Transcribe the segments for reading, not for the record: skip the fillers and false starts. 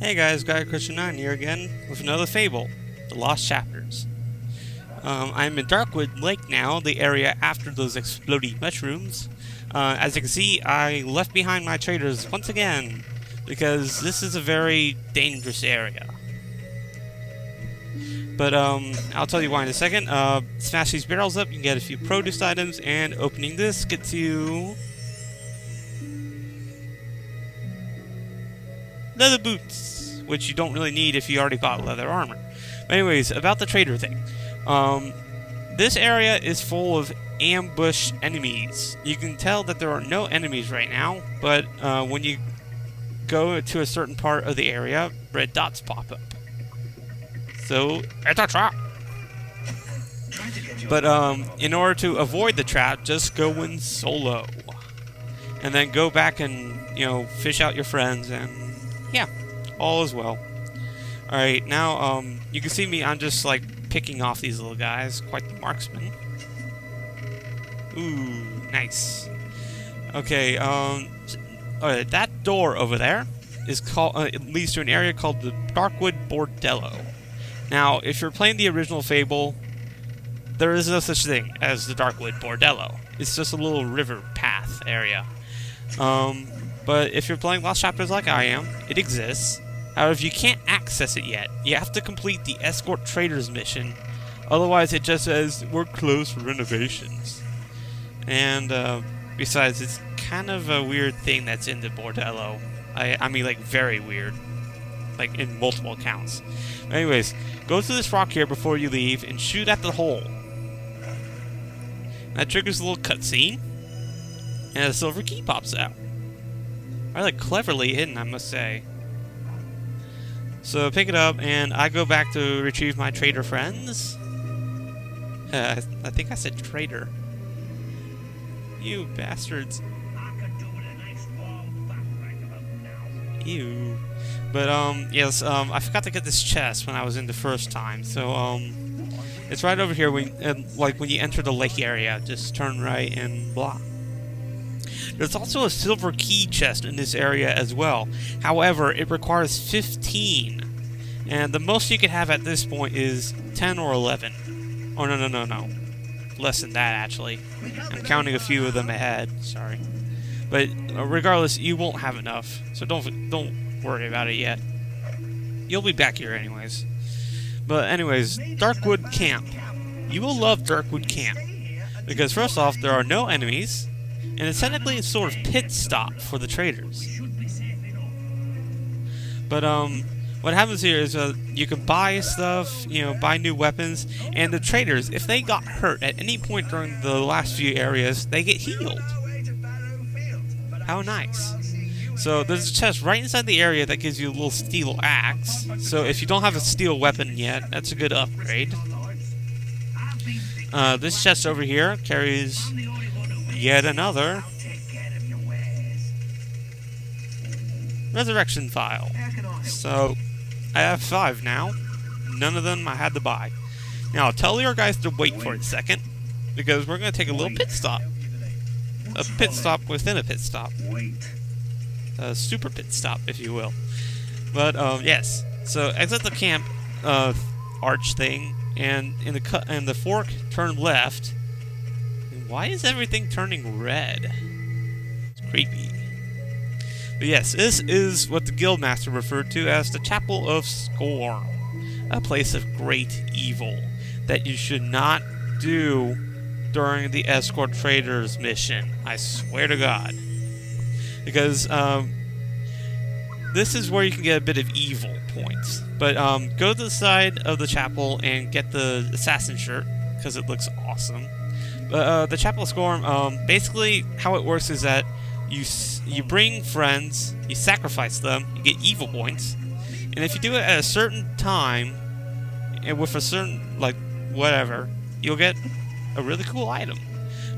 Hey guys, Gaia Christian 9 here again with another Fable, The Lost Chapters. I'm in Darkwood Lake now, the area after those exploding mushrooms. As you can see, I left behind my traders once again, because this is a very dangerous area. But I'll tell you why in a second. Smash these barrels up, you can get a few produce items, and opening this gets you leather boots, which you don't really need if you already bought leather armor. But anyways, about the trader thing. This area is full of ambush enemies. You can tell that there are no enemies right now, but when you go to a certain part of the area, red dots pop up. So, it's a trap! But in order to avoid the trap, just go in solo. And then go back and, fish out your friends and yeah, all is well. Alright, now, you can see me, I'm just, picking off these little guys. Quite the marksman. Ooh, nice. Okay, alright, that door over there is called, it leads to an area called the Darkwood Bordello. Now, if you're playing the original Fable, there is no such thing as the Darkwood Bordello. It's just a little river path area. But if you're playing Lost Chapters like I am, it exists. However, you can't access it yet. You have to complete the Escort Traders mission. Otherwise, it just says, we're closed for renovations. And, besides, it's kind of a weird thing that's in the Bordello. I mean, very weird. In multiple accounts. Anyways, go to this rock here before you leave and shoot at the hole. That triggers a little cutscene. And a silver key pops out. Rather cleverly hidden, I must say. So pick it up, and I go back to retrieve my trader friends. I think I said traitor. You bastards. Ew. But, yes, I forgot to get this chest when I was in the first time. So, it's right over here when, when you enter the lake area. Just turn right and blah. There's also a silver key chest in this area as well. However, it requires 15. And the most you can have at this point is 10 or 11. Oh, no. Less than that, actually. I'm counting a few of them ahead. Sorry. But regardless, you won't have enough. So don't worry about it yet. You'll be back here anyways. But anyways, Darkwood Camp. You will love Darkwood Camp. Because first off, there are no enemies. And it's technically a sort of pit stop for the traders. But, what happens here is, you can buy stuff, buy new weapons, and the traders, if they got hurt at any point during the last few areas, they get healed. How nice. So, there's a chest right inside the area that gives you a little steel axe. So, if you don't have a steel weapon yet, that's a good upgrade. This chest over here carries yet another resurrection file. So, I have 5 now. None of them I had to buy. Now, I'll tell your guys to wait for a second, because we're going to take a little pit stop. A pit stop within a pit stop. A super pit stop, if you will. But, yes. So, exit the camp arch thing, and in the fork, turn left. Why is everything turning red? It's creepy. But yes, this is what the Guildmaster referred to as the Chapel of Skorm. A place of great evil that you should not do during the Escort Traders mission. I swear to God. Because, this is where you can get a bit of evil points. But, go to the side of the chapel and get the assassin shirt, because it looks awesome. But, the Chapel of Skorm, basically, how it works is that you bring friends, you sacrifice them, you get evil points, and if you do it at a certain time, and with a certain, whatever, you'll get a really cool item.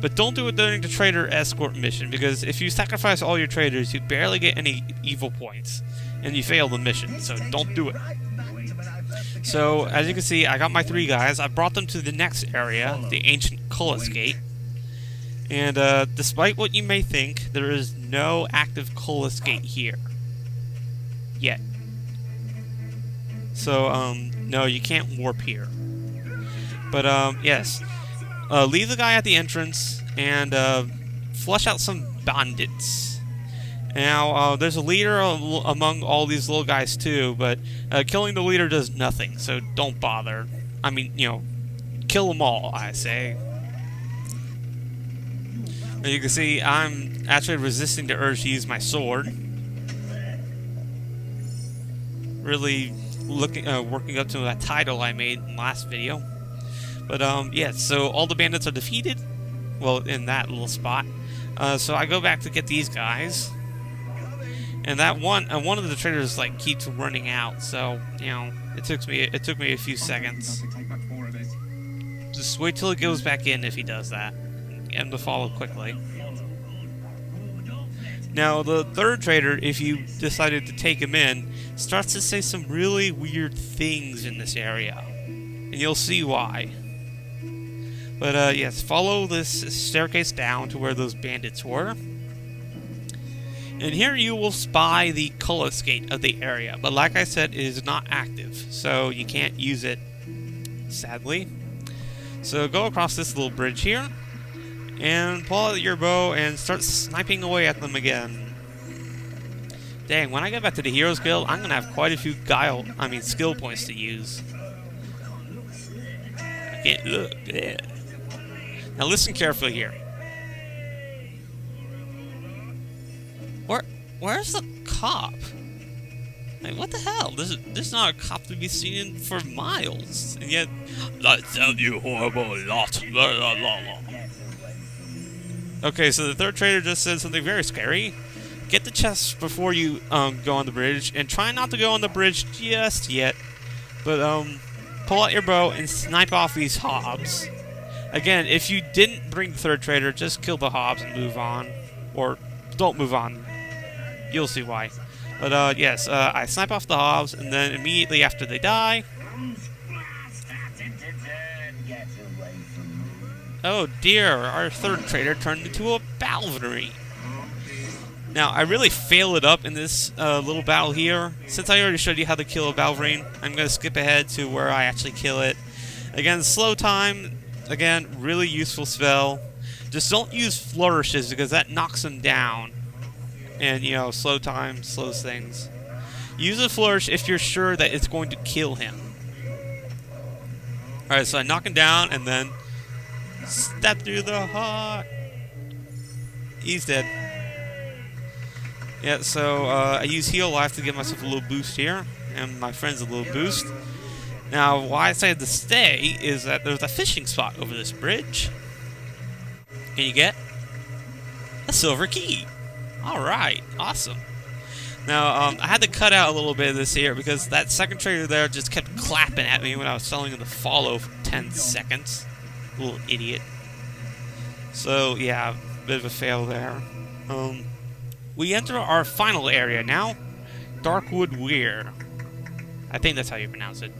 But don't do it during the trader escort mission, because if you sacrifice all your traders, you barely get any evil points, and you fail the mission, so don't do it. So, as you can see, I got my 3 guys. I brought them to the next area, the ancient Cullis gate. And, despite what you may think, there is no active Cullis gate here. Yet. So, no, you can't warp here. But, yes. Leave the guy at the entrance and, flush out some bandits. Now, there's a leader among all these little guys, too, but, killing the leader does nothing, so don't bother. I mean, you know, kill them all, I say. As you can see, I'm actually resisting the urge to use my sword. Really working up to that title I made in the last video. But, yeah, so all the bandits are defeated. Well, in that little spot. So I go back to get these guys. And that one of the traders, like, keeps running out. So, you know, it took me a few seconds. Just wait till it goes back in if he does that. Get him to follow quickly. Now, the third trader, if you decided to take him in, starts to say some really weird things in this area. And you'll see why. But, yes, follow this staircase down to where those bandits were. And here you will spy the Cullis gate of the area. But like I said, it is not active, so you can't use it, sadly. So go across this little bridge here, and pull out your bow and start sniping away at them again. Dang, when I get back to the Heroes Guild, I'm gonna have quite a few skill points to use. I can't look. Yeah. Now listen carefully here. Where's the cop? Like, what the hell? There's not a cop to be seen for miles, and yet I tell you horrible lot. Blah, blah, blah, blah. Okay, so the third trader just said something very scary. Get the chest before you go on the bridge, and try not to go on the bridge just yet. But pull out your bow and snipe off these hobs. Again, if you didn't bring the third trader, just kill the hobs and move on, or don't move on. You'll see why. But, yes, I snipe off the hobs, and then immediately after they die... Oh dear, our third trader turned into a Balverine. Now, I really fail it up in this little battle here. Since I already showed you how to kill a Balverine, I'm going to skip ahead to where I actually kill it. Again, slow time. Again, really useful spell. Just don't use flourishes, because that knocks them down. And, you know, slow time slows things. Use a flourish if you're sure that it's going to kill him. Alright, so I knock him down, and then step through the heart. He's dead. Yeah, so I use Heal Life to give myself a little boost here, and my friends a little boost. Now, why I decided to stay is that there's a fishing spot over this bridge. And you get a silver key. Alright, awesome. Now, I had to cut out a little bit of this here because that second trader there just kept clapping at me when I was telling him to follow for 10 seconds. Little idiot. So, yeah, bit of a fail there. We enter our final area now. Darkwood Lake. I think that's how you pronounce it.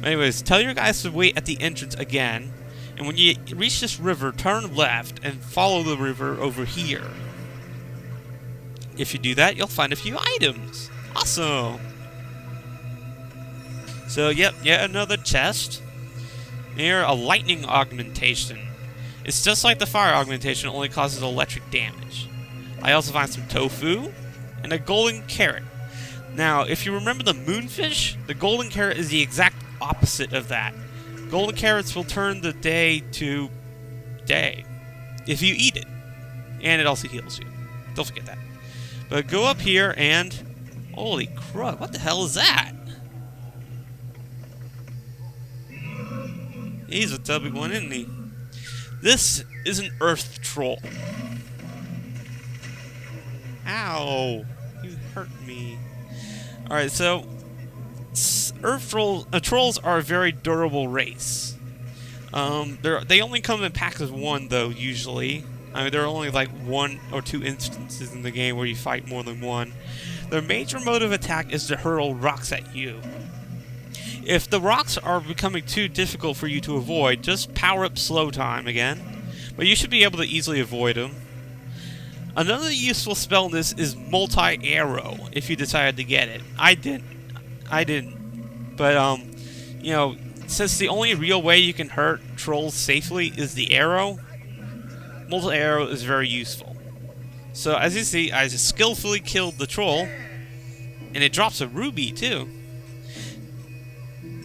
But anyways, tell your guys to wait at the entrance again. And when you reach this river, turn left and follow the river over here. If you do that, you'll find a few items. Awesome! So, yep, yet another chest. Here, a lightning augmentation. It's just like the fire augmentation, only causes electric damage. I also find some tofu and a golden carrot. Now, if you remember the moonfish, the golden carrot is the exact opposite of that. Golden carrots will turn the day to day if you eat it. And it also heals you. Don't forget that. But go up here and... Holy crud, what the hell is that? He's a tubby one, isn't he? This is an earth troll. Ow! You hurt me. Alright, so... trolls are a very durable race. They only come in packs of one, though, usually. I mean, there are only like 1 or 2 instances in the game where you fight more than one. Their major mode of attack is to hurl rocks at you. If the rocks are becoming too difficult for you to avoid, just power up slow time again. But you should be able to easily avoid them. Another useful spell in this is multi-arrow, if you decided to get it. I didn't. But, you know, since the only real way you can hurt trolls safely is the arrow, multi-arrow is very useful. So, as you see, I just skillfully killed the troll, and it drops a ruby, too.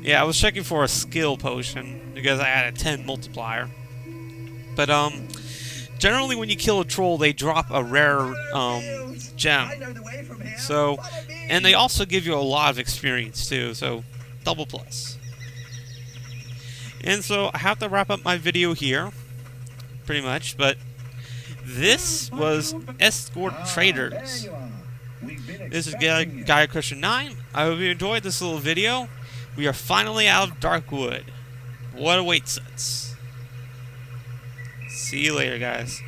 Yeah, I was checking for a skill potion, because I had a 10 multiplier. But, generally when you kill a troll, they drop a rare, gem. So, and they also give you a lot of experience, too, so double plus. And so, I have to wrap up my video here, pretty much, but this was Escort Traders. This is Gaia Christian 9. I hope you enjoyed this little video. We are finally out of Darkwood. What awaits us? See you later, guys.